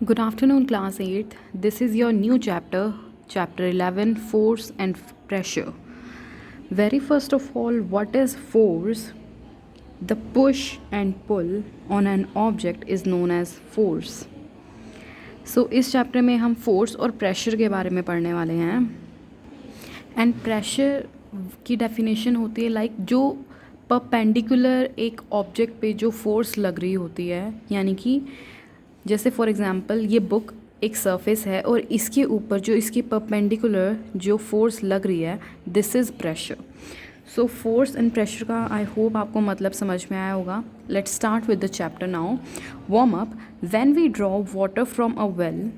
Good afternoon, class 8th. This is your new chapter, chapter 11, Force and Pressure. Very first of all, what is force? The push and pull on an object is known as force. So इस chapter में हम force और pressure के बारे में पढ़ने वाले हैं. एंड प्रेशर की डेफिनेशन होती है लाइक जो परपेंडिकुलर एक ऑब्जेक्ट पे जो फोर्स लग रही होती है, यानी कि जैसे फॉर एग्ज़ाम्पल ये बुक एक सरफेस है और इसके ऊपर जो इसकी परपेंडिकुलर जो फोर्स लग रही है, this is pressure. So force and pressure का आई होप आपको मतलब समझ में आया होगा. Let's start with the chapter now. Warm up. When we draw water from a well,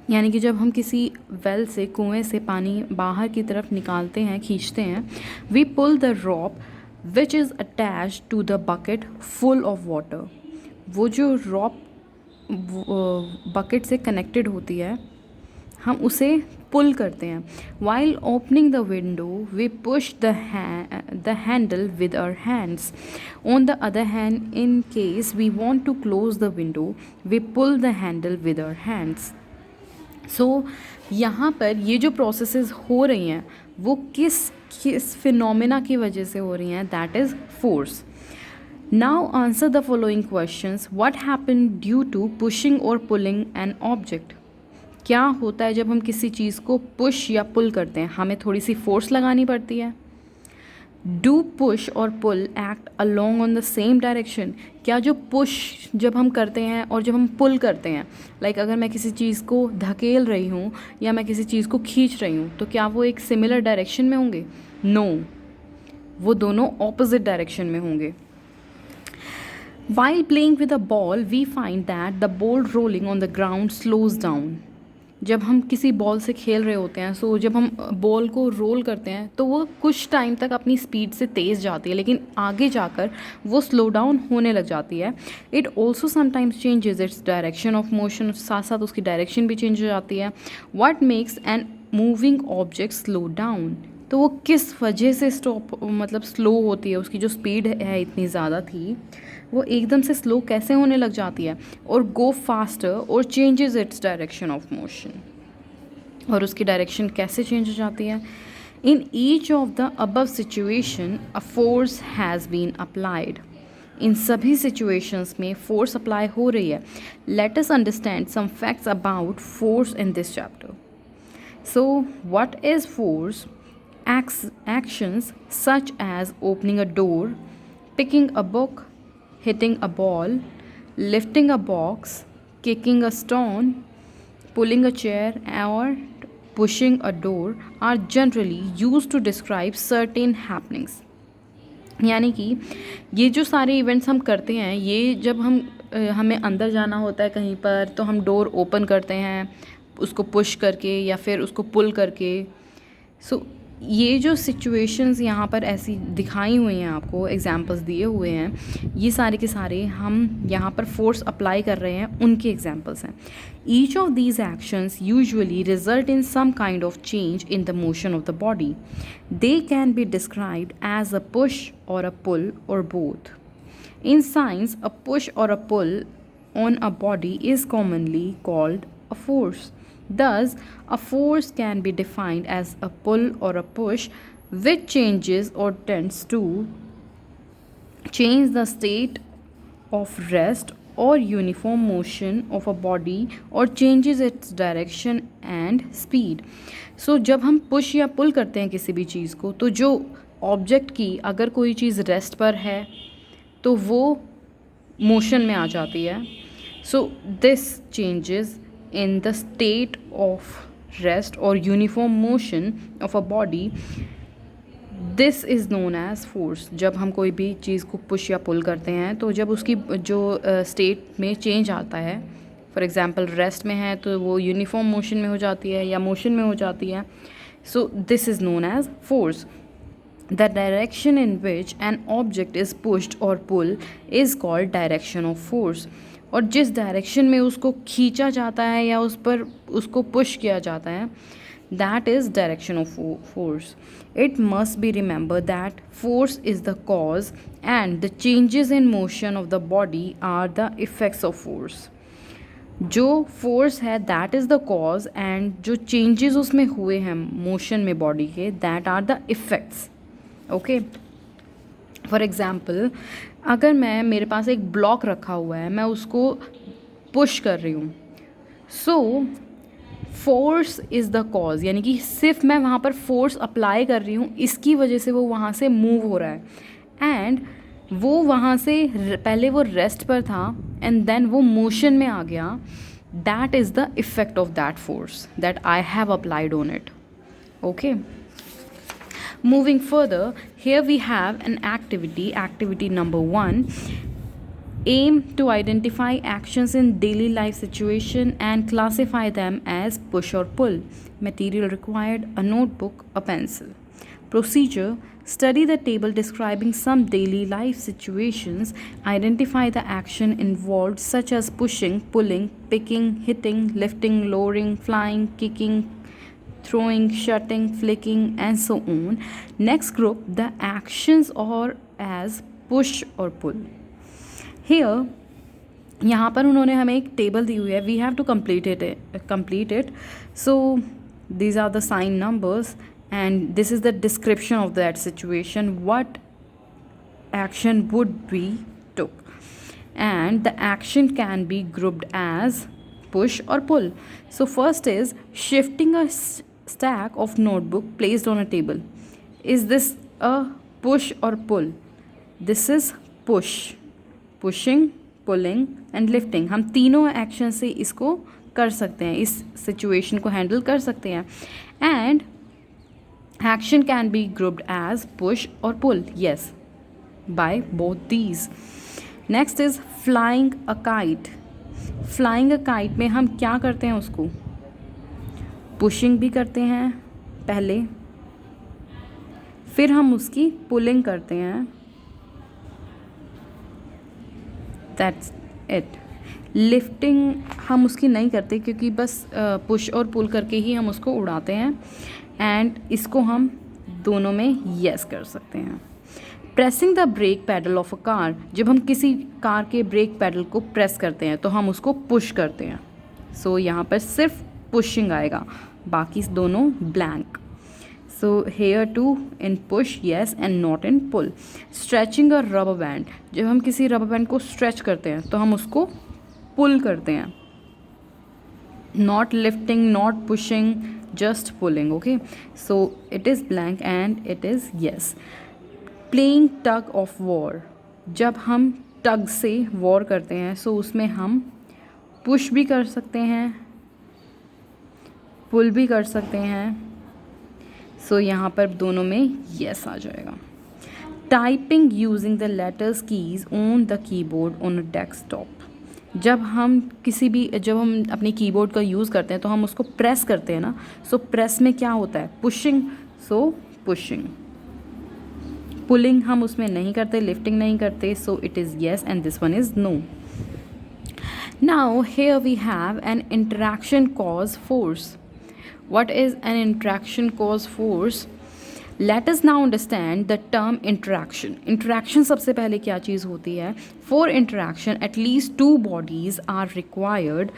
यानी कि जब हम किसी वेल से, कुएं से पानी बाहर की तरफ निकालते हैं, खींचते हैं, we pull the rope which is attached to the bucket full of water. वो जो रॉप बकेट से कनेक्टेड होती है, हम उसे पुल करते हैं. While opening the window we push the handle with our hands. On the other hand, in case we want to close the window, we pull the handle with our hands. So यहाँ पर ये जो processes हो रही हैं वो किस phenomena की वजह से हो रही हैं, that is force. Now answer the following questions. What happened due to pushing or pulling an object? क्या होता है जब हम किसी चीज़ को पुश या पुल करते हैं? हमें थोड़ी सी फोर्स लगानी पड़ती है. Do push or pull act along on the same direction? क्या जो पुश जब हम करते हैं और जब हम पुल करते हैं, लाइक अगर मैं किसी चीज़ को धकेल रही हूँ या मैं किसी चीज़ को खींच रही हूँ, तो क्या वो एक सिमिलर डायरेक्शन में होंगे? नो, वो दोनों ऑपोजिट डायरेक्शन में होंगे. While playing with a ball, we find that the ball rolling on the ground slows down. जब हम किसी बॉल से खेल रहे होते हैं, सो जब हम बॉल को रोल करते हैं तो वो कुछ टाइम तक अपनी स्पीड से तेज़ जाती है, लेकिन आगे जाकर वो स्लो डाउन होने लग जाती है. It also sometimes changes its direction of motion. साथ साथ उसकी डायरेक्शन भी चेंज हो जाती है. What makes an moving object slow down? तो वो किस वजह से स्लो होती है, उसकी जो स्पीड है इतनी ज़्यादा थी, वो एकदम से स्लो कैसे होने लग जाती है, और गो फास्टर और changes its direction of motion, और उसकी डायरेक्शन कैसे चेंज हो जाती है. In each of the above situation a force has been applied. इन सभी सिचुएशंस में फोर्स अप्लाई हो रही है. Let us understand some facts about force in this chapter. So what is force? Actions such as opening a door, picking a book, hitting a ball, lifting a box, kicking a stone, pulling a chair, or pushing a door are generally used to describe certain happenings. यानी कि ये जो सारे events हम करते हैं, ये जब हमें अंदर जाना होता है कहीं पर, तो हम डोर ओपन करते हैं उसको पुश करके या फिर उसको पुल करके. सो ये जो सिचुएशंस यहाँ पर ऐसी दिखाई हुई हैं, आपको एग्जांपल्स दिए हुए हैं, ये सारे के सारे हम यहाँ पर फोर्स अप्लाई कर रहे हैं, उनके एग्जांपल्स हैं. Each of these actions usually result in some kind of change in the motion of the body. They can be described as a push or a pull or both. In science a push or a pull on a body is commonly called a force. Thus, a force can be defined as a pull or a push which changes or tends to change the state of rest or uniform motion of a body or changes its direction and speed. So जब हम push या pull करते हैं किसी भी चीज़ को, तो जो ऑब्जेक्ट की अगर कोई चीज़ रेस्ट पर है तो वो मोशन में आ जाती है. So this changes in the state of rest or uniform motion of a body, this is known as force. जब हम कोई भी चीज़ को पुश या पुल करते हैं, तो जब उसकी जो स्टेट में चेंज आता है, फॉर एग्जांपल रेस्ट में है तो वो यूनिफॉर्म मोशन में हो जाती है या मोशन में हो जाती है. So this is known as force. The direction in which an object is pushed or pulled is called direction of force. और जिस डायरेक्शन में उसको खींचा जाता है या उस पर उसको पुश किया जाता है, that is direction of force. It must be remember that force is the cause and the changes in motion of the body are the effects of force. जो फोर्स है that is the cause, and जो changes उसमें हुए हैं motion में body के, that are the effects. Okay. For example, अगर मेरे पास एक ब्लॉक रखा हुआ है, मैं उसको पुश कर रही हूँ, so force is the cause, यानी कि सिर्फ मैं वहाँ पर फोर्स अप्लाई कर रही हूँ, इसकी वजह से वो वहाँ से मूव हो रहा है. एंड वो वहाँ से पहले वो रेस्ट पर था एंड देन वो मोशन में आ गया. That is the effect of that force that I have applied on it. Okay. Moving further, here we have an activity number 1. Aim to identify actions in daily life situation and classify them as push or pull. Material required: a notebook, a pencil. Procedure: study the table describing some daily life situations. Identify the action involved, such as pushing, pulling, picking, hitting, lifting, lowering, flying, kicking, throwing, shutting, flicking, and so on. Next, group the actions or as push or pull. Here, यहाँ पर उन्होंने हमें एक table दी हुई है. We have to complete it. So these are the sign numbers and this is the description of that situation, what action would be took, and the action can be grouped as push or pull. So first is shifting a stack of notebook placed on a table. Is this a push or pull? This is push. Pushing, pulling and lifting. हम तीनों action से इसको कर सकते हैं, इस situation को handle कर सकते हैं. And action can be grouped as push और pull. Yes, by both these. Next is flying a kite. Flying a kite में हम क्या करते हैं, उसको पुशिंग भी करते हैं पहले, फिर हम उसकी पुलिंग करते हैं. That's it. लिफ्टिंग हम उसकी नहीं करते क्योंकि बस पुश और पुल करके ही हम उसको उड़ाते हैं. एंड इसको हम दोनों में यस कर सकते हैं. Pressing the brake pedal of a car. जब हम किसी कार के ब्रेक पैडल को प्रेस करते हैं तो हम उसको पुश करते हैं. सो यहाँ पर सिर्फ पुशिंग आएगा, बाकी दोनों blank. So here too in push yes and not in pull. Stretching a rubber band. जब हम किसी रबर बैंड को स्ट्रेच करते हैं तो हम उसको पुल करते हैं. Not lifting, not pushing, just pulling. Okay. So it is blank and it is yes. Playing tug of war. जब हम टग से वॉर करते हैं सो उसमें हम पुश भी कर सकते हैं, पुल भी कर सकते हैं. सो यहाँ पर दोनों में येस आ जाएगा. Typing using the letters keys on the keyboard on a desktop. जब हम अपने कीबोर्ड का यूज़ करते हैं तो हम उसको प्रेस करते हैं ना. सो प्रेस में क्या होता है, पुशिंग. सो पुशिंग. पुलिंग हम उसमें नहीं करते, लिफ्टिंग नहीं करते. So it is yes and this one is no. Now here we have an interaction cause force. What is an interaction cause force? Let us now understand the term interaction. Interaction सबसे पहले क्या चीज़ होती है? For interaction, at least two bodies are required,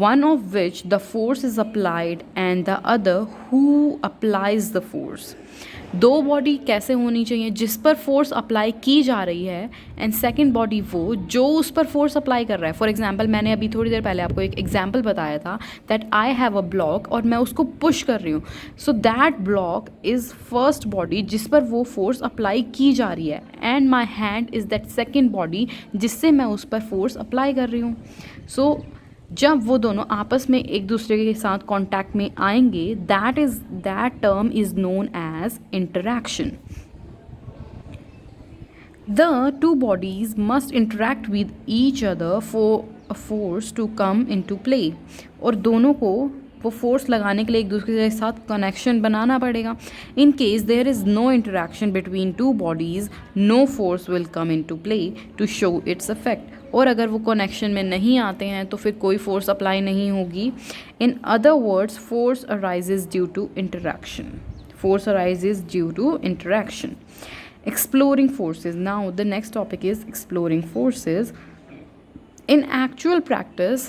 one of which the force is applied and the other who applies the force. दो body कैसे होनी चाहिए, जिस पर फोर्स अप्लाई की जा रही है, एंड सेकंड बॉडी वो जो उस पर फोर्स अप्लाई कर रहा है. फॉर एग्जांपल, मैंने अभी थोड़ी देर पहले आपको एक एग्जांपल बताया था that I have a block और मैं उसको पुश कर रही हूँ. So that block is first body जिस पर वो फोर्स अप्लाई की जा रही है, and my hand is that second body जिससे मैं उस पर फोर्स अप्लाई कर रही हूँ. सो जब वो दोनों आपस में एक दूसरे के साथ कांटेक्ट में आएंगे, that term is known as interaction. The two bodies must interact with each other for a force to come into play. और दोनों को वो फोर्स लगाने के लिए एक दूसरे के साथ कनेक्शन बनाना पड़ेगा. In case there is no interaction between two bodies, no force will come into play to show its effect. और अगर वो कनेक्शन में नहीं आते हैं तो फिर कोई फोर्स अप्लाई नहीं होगी. In other words, force arises due to interaction. Force arises due to interaction. Exploring forces. Now the next topic is exploring forces. In actual practice,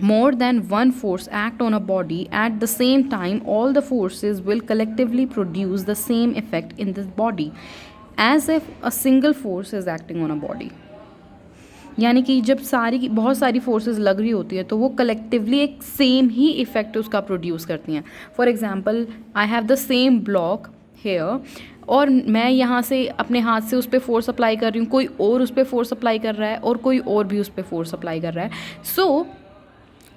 more than one force act on a body at the same time, all the forces will collectively produce the same effect in the body as if a single force is acting on a body. यानी कि जब बहुत सारी forces लग रही होती है तो वो कलेक्टिवली एक सेम ही इफ़ेक्ट उसका प्रोड्यूस करती हैं. For example, I have the same block here और मैं यहाँ से अपने हाथ से उस पर फोर्स अप्लाई कर रही हूँ, कोई और उस पर फोर्स अप्लाई कर रहा है और कोई और भी उस पर फोर्स अप्लाई कर रहा है. सो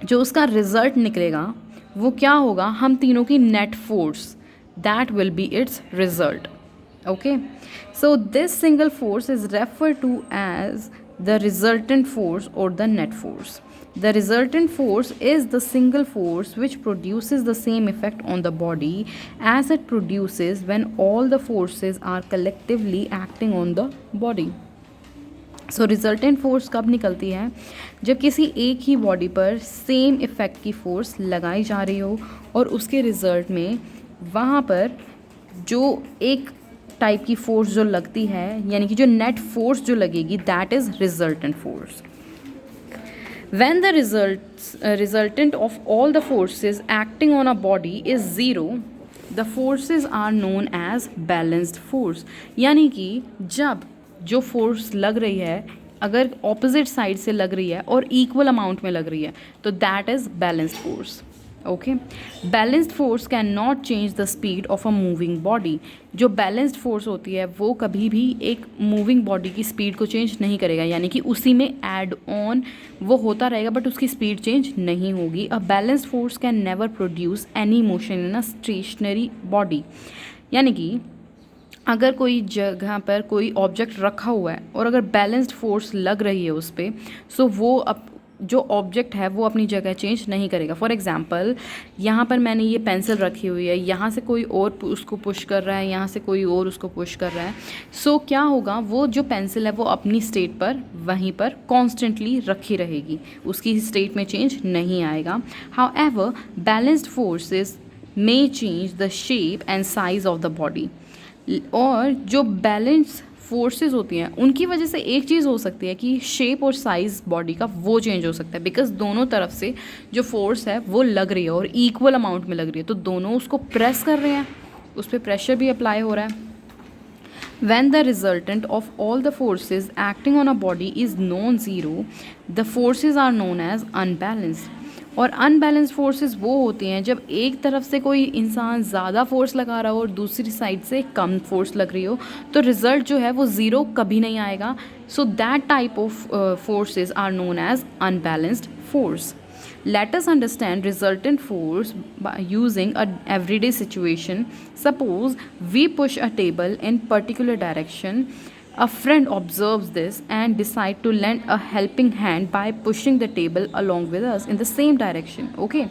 जो उसका रिज़ल्ट निकलेगा वो क्या होगा, हम तीनों की net force, that will be its result. Okay, so this single force is refer to as the resultant force or the net force. The resultant force is the single force which produces the same effect on the body as it produces when all the forces are collectively acting on the body. So resultant force कब निकलती है, जब किसी एक ही body पर same effect की force लगाई जा रही हो और उसके रिज़ल्ट में वहाँ पर जो एक टाइप की फोर्स जो लगती है, यानी कि जो नेट फोर्स जो लगेगी, that is resultant force. When the resultant of all the forces acting on a body is zero, the forces are known as balanced force. यानी कि जब जो फोर्स लग रही है अगर ऑपोजिट साइड से लग रही है और इक्वल अमाउंट में लग रही है तो that is balanced force. Okay, balanced force can not change the speed of a moving body. जो बैलेंस्ड फोर्स होती है वो कभी भी एक मूविंग बॉडी की स्पीड को चेंज नहीं करेगा, यानी कि उसी में ऐड ऑन वो होता रहेगा बट उसकी स्पीड चेंज नहीं होगी. A balanced force can never produce any motion in a stationary body. यानी कि अगर कोई जगह पर कोई ऑब्जेक्ट रखा हुआ है और अगर बैलेंस्ड फोर्स लग रही है उस पर, सो वो जो ऑब्जेक्ट है वो अपनी जगह चेंज नहीं करेगा. फॉर एग्जांपल, यहाँ पर मैंने ये पेंसिल रखी हुई है, यहाँ से कोई और उसको पुश कर रहा है, यहाँ से कोई और उसको पुश कर रहा है. सो क्या होगा, वो जो पेंसिल है वो अपनी स्टेट पर वहीं पर कॉन्स्टेंटली रखी रहेगी, उसकी स्टेट में चेंज नहीं आएगा. However balanced forces may change the shape and size of the body. और जो बैलेंस फोर्सेस होती हैं उनकी वजह से एक चीज़ हो सकती है कि शेप और साइज़ बॉडी का वो चेंज हो सकता है, बिकॉज दोनों तरफ से जो फोर्स है वो लग रही है और इक्वल अमाउंट में लग रही है, तो दोनों उसको प्रेस कर रहे हैं, उस पर प्रेशर भी अप्लाई हो रहा है. When the resultant of all the forces acting on a body is non-zero, the forces are known as unbalanced. और अनबैलेंस फोर्सेस वो होती हैं जब एक तरफ से कोई इंसान ज़्यादा फोर्स लगा रहा हो और दूसरी साइड से कम फोर्स लग रही हो, तो रिज़ल्ट जो है वो ज़ीरो कभी नहीं आएगा. So that type of forces are known as unbalanced force. Let us understand resultant force by using an everyday situation. Suppose we push a table in particular direction. A friend observes this and decide to lend a helping hand by pushing the table along with us in the same direction. Okay.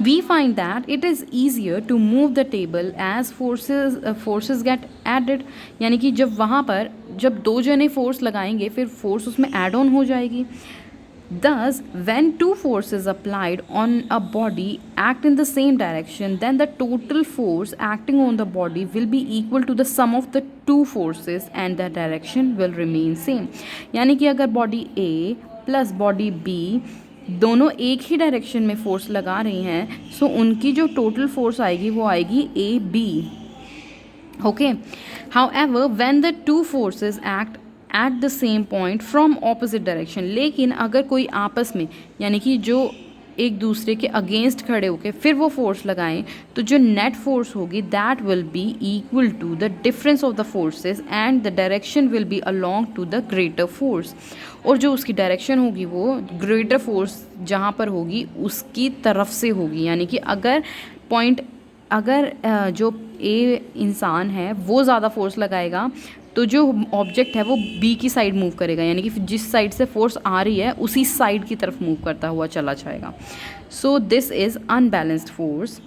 We find that it is easier to move the table as forces get added. यानी कि जब वहाँ पर जब दो जने force लगाएंगे फिर फोर्स उसमें ऐड ऑन हो जाएगी. Thus, when two forces applied on a body act in the same direction, then the total force acting on the body will be equal to the sum of the two forces and the direction will remain same. यानी कि अगर body A plus body B दोनों एक ही direction में force लगा रही हैं, सो उनकी जो टोटल फोर्स आएगी वो आएगी AB. Okay. However, when the two forces act at the same point from opposite direction, लेकिन अगर कोई आपस में यानी कि जो एक दूसरे के अगेंस्ट खड़े होकर फिर वो फोर्स लगाएं, तो जो नेट फोर्स होगी that will be equal to the difference of the forces and the direction will be along to the greater force. और जो उसकी डायरेक्शन होगी वो ग्रेटर फोर्स जहाँ पर होगी उसकी तरफ से होगी. यानी कि अगर जो ए इंसान है वो ज़्यादा फोर्स लगाएगा तो जो ऑब्जेक्ट है वो बी की साइड मूव करेगा, यानी कि जिस साइड से फोर्स आ रही है उसी साइड की तरफ मूव करता हुआ चला जाएगा. सो this is unbalanced force.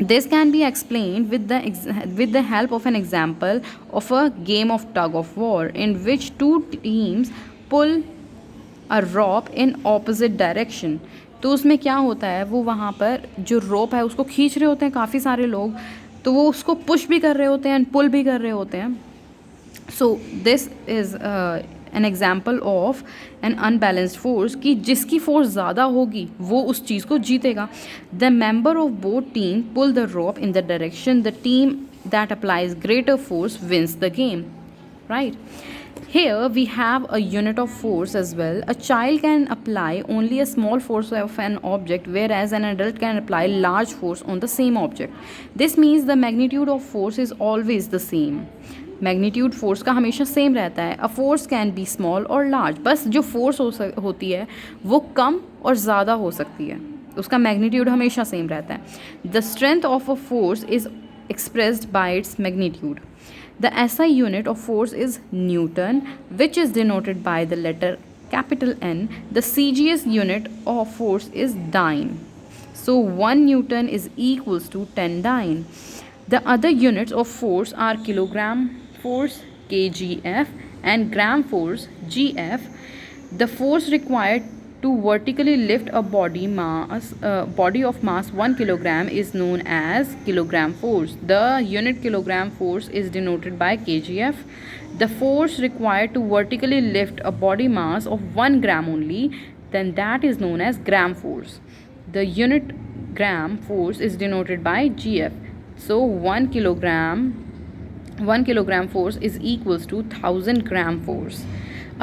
This can be explained with the help of an example of a game of tug of war in which two teams pull a rope in opposite direction. तो उसमें क्या होता है, वो वहाँ पर जो रोप है उसको खींच रहे होते हैं काफ़ी सारे लोग, तो वो उसको पुश भी कर रहे होते हैं एंड पुल भी कर रहे होते हैं. So this is an example of N unbalanced force कि जिसकी फोर्स ज़्यादा होगी वो उस चीज़ को जीतेगा. The member of both team pull the rope in the direction the team that applies greater force wins the game. Right? Here we have a unit of force as well. A child can apply only a small force of an object, whereas an adult can apply large force on the same object. This means the magnitude of force is always the same. Magnitude force का हमेशा same रहता है. A force can be small और large. बस जो force होती है वो कम और ज़्यादा हो सकती है, उसका मैग्नीट्यूड हमेशा सेम रहता है. The strength of a force is expressed by its magnitude. The SI unit of force is Newton, which is denoted by the letter capital N. The CGS unit of force is dyne. So 1 Newton is equals to 10 dyne. The other units of force are kilogram force kgf and gram force gf. The force required to vertically lift a body of mass 1 kilogram is known as kilogram force. The unit kilogram force is denoted by kgf. The force required to vertically lift a body mass of 1 gram only, then that is known as gram force. The unit gram force is denoted by gf. So 1 kilogram force is equals to 1000 gram force.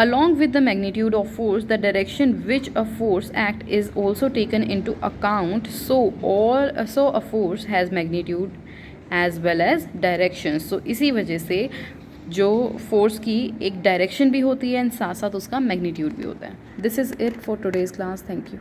Along with the magnitude of force, the direction which a force act is also taken into account. So a force has magnitude as well as direction. So इसी वजह से जो force की एक direction भी होती है and साथ साथ उसका magnitude भी होता है. This is it for today's class. Thank you.